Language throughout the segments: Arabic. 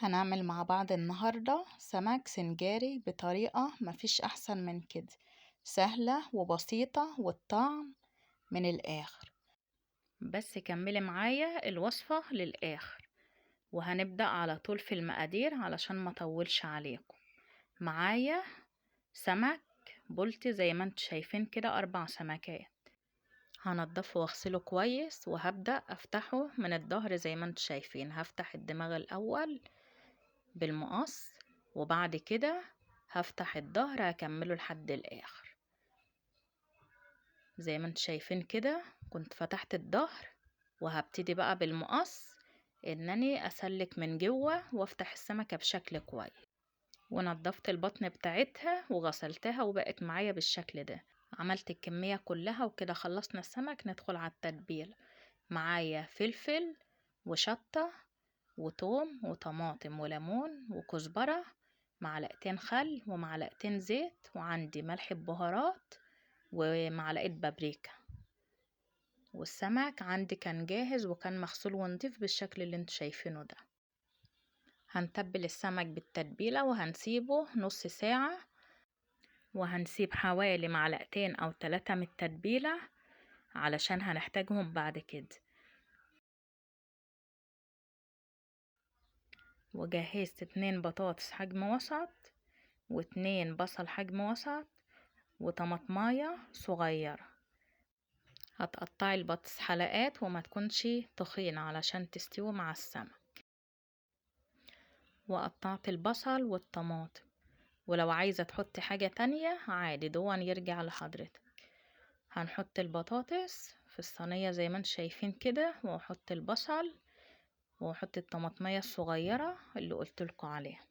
هنعمل مع بعض النهاردة سمك سنجاري بطريقة مفيش أحسن من كده، سهلة وبسيطة والطعم من الآخر. بس كملي معايا الوصفة للآخر، وهنبدأ على طول في المقادير علشان ما اطولش عليكم. معايا سمك بلطي زي ما انتوا شايفين كده 4 سمكات. هنضفه واغسله كويس، وهبدأ افتحه من الظهر زي ما انتوا شايفين. هفتح الدماغ الأول بالمقص، وبعد كده هفتح الظهر هكمله لحد الاخر زي ما انتوا شايفين كده. كنت فتحت الظهر، وهبتدي بقى بالمقص انني اسلك من جوه وافتح السمكة بشكل كويس. ونضفت البطن بتاعتها وغسلتها وبقت معايا بالشكل ده. عملت الكمية كلها وكده خلصنا السمك. ندخل على التتبيل. معايا فلفل وشطة وتوم وطماطم وليمون وكزبرة، معلقتين خل ومعلقتين زيت، وعندي ملح بهارات ومعلقة بابريكا. والسمك عندي كان جاهز وكان مغسول ونضيف بالشكل اللي انتوا شايفينه ده. هنتبل السمك بالتتبيلة وهنسيبه نص ساعة، وهنسيب حوالي معلقتين او 3 من التتبيلة علشان هنحتاجهم بعد كده. وجهزت 2 بطاطس حجم وسط، و2 بصل حجم وسط، وطماطمايه صغيرة. هتقطعي البطاطس حلقات وما تكونش تخينة علشان تستوي مع السمك. وقطعت البصل والطماطم، ولو عايزة تحطي حاجة تانية عادي دون يرجع لحضرتك. هنحط البطاطس في الصينية زي ما انتم شايفين كده، واحط البصل واحط الطماطمية الصغيرة اللي قلتلكوا عليها.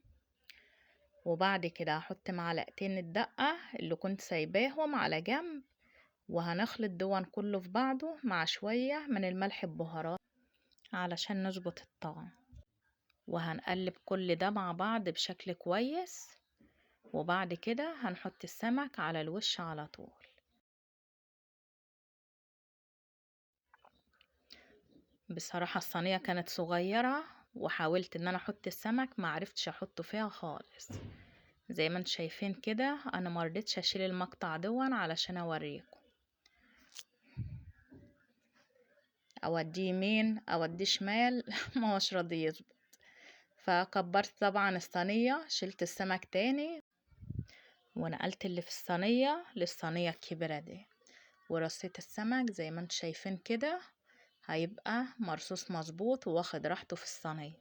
وبعد كده هحط معلقتين الدقة اللي كنت سايباهم على جنب، وهنخلط دون كله في بعضه مع شوية من الملح البهارات علشان نظبط الطعم. وهنقلب كل ده مع بعض بشكل كويس، وبعد كده هنحط السمك على الوش على طول. بصراحة الصينية كانت صغيرة، وحاولت ان انا احط السمك ما عرفتش احطه فيها خالص. زي ما انتم شايفين كده انا مرضتش اشيل المقطع دون علشان اوريكم. اوديه يمين اوديه شمال ما هوش راضي يظبط. فكبرت طبعا الصينية، شلت السمك تاني ونقلت اللي في الصينية للصينية الكبيرة دي، ورصيت السمك زي ما انتم شايفين كده. هيبقى مرصوص مظبوط واخد راحته في الصينية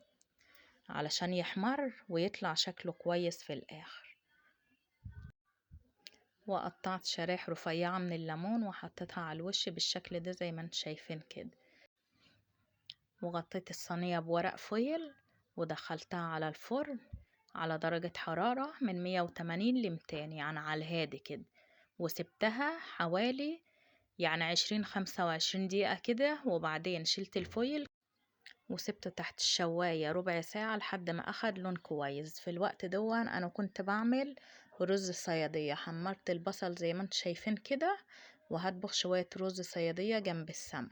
علشان يحمر ويطلع شكله كويس في الاخر. وقطعت شرايح رفيعة من الليمون وحطيتها على الوش بالشكل ده زي ما انتم شايفين كده. وغطيت الصينية بورق فويل ودخلتها على الفرن على درجة حرارة من 180 ل200، يعني على الهادي كده. وسبتها حوالي 20-25 دقيقة كده، وبعدين شلت الفويل وسبته تحت الشواية ربع ساعة لحد ما أخد لون كويس. في الوقت دون أنا كنت بعمل رز صيادية. حمرت البصل زي ما انتم شايفين كده، وهطبخ شوية رز صيادية جنب السمك.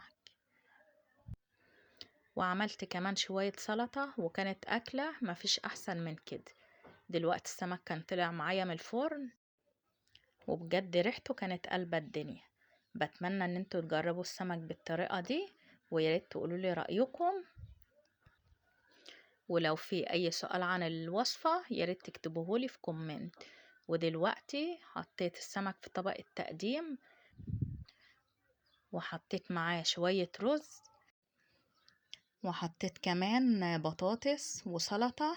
وعملت كمان شوية سلطة، وكانت أكلة مفيش أحسن من كده. دلوقتي السمك كان طلع معايا من الفرن، وبجد ريحته كانت قلبة الدنيا. بتمنى ان انتوا تجربوا السمك بالطريقة دي، وياريت تقولولي رأيكم. ولو في اي سؤال عن الوصفة ياريت تكتبوهولي في كومنت. ودلوقتي حطيت السمك في طبق التقديم، وحطيت معاه شوية رز، وحطيت كمان بطاطس وسلطة.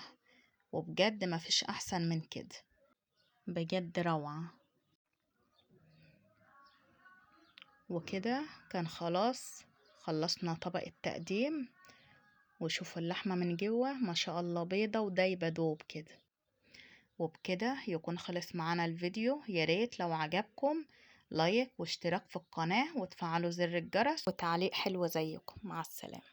وبجد مفيش احسن من كده، بجد روعة. وكده كان خلاص خلصنا طبق التقديم. وشوفوا اللحمة من جوه ما شاء الله بيضة ودايبة دوب كده. وبكده يكون خلص معانا الفيديو. ياريت لو عجبكم لايك واشتراك في القناة وتفعلوا زر الجرس وتعليق حلو زيكم. مع السلامة.